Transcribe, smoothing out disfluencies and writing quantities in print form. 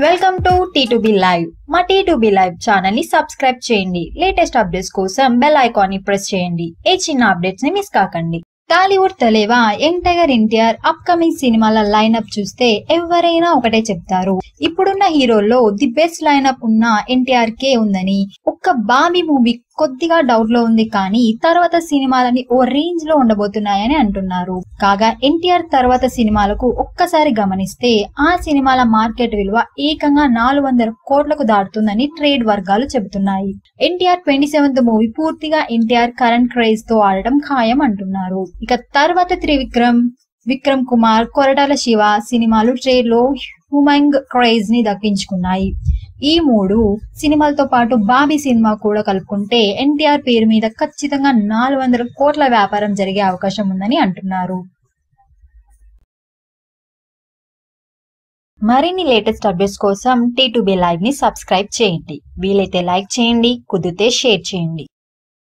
Welcome to T2B live. మా T2B live channel ని subscribe చేయండి. లేటెస్ట్ అప్డేట్స్ కోసం బెల్ ఐకాన్ ని ప్రెస్ చేయండి. ఏ చిన్న అప్డేట్స్ ని మిస్ కాకండి. Tollywood తలేవా young tiger NTR upcoming సినిమాల లైనప్ చూస్తే ఎవరైనా ఒకటే చెప్తారు, ఇప్పుడున్న హీరోల్లో ది బెస్ట్ లైనప్ ఉన్న ఎన్టీఆర్ కే ఉందని. ఒక్క బాబీ మూవీ కొద్దిగా డౌట్ లో ఉంది, కానీ తర్వాత సినిమాలని ఓ రేంజ్ లో ఉండబోతున్నాయని అంటున్నారు. కాగా ఎన్టీఆర్ తర్వాత సినిమాలకు ఒక్కసారి గమనిస్తే ఆ సినిమాల మార్కెట్ విలువ ఏకంగా 400 కోట్లకు దాటుతుందని ట్రేడ్ వర్గాలు చెబుతున్నాయి. ఎన్టీఆర్ 27th మూవీ పూర్తిగా ఎన్టీఆర్ కరెంట్ క్రేజ్ తో ఆడటం ఖాయం అంటున్నారు. ఇక తర్వాత త్రివిక్రమ్, విక్రమ్ కుమార్, కొరటాల శివ సినిమాలు ట్రేడ్ లో హ్యూమంగ్ క్రేజ్ ని దక్కించుకున్నాయి. ఈ 3 సినిమాలతో పాటు బాబీ సినిమా కూడా కలుపుకుంటే ఎన్టీఆర్ పేరు మీద ఖచ్చితంగా 400 కోట్ల వ్యాపారం జరిగే అవకాశం ఉందని అంటున్నారు. మరిన్ని లేటెస్ట్ అప్డేట్స్ కోసం T2B లైవ్ ని సబ్స్క్రైబ్ చేయండి. వీలైతే లైక్ చేయండి, కుదిరితే షేర్ చేయండి.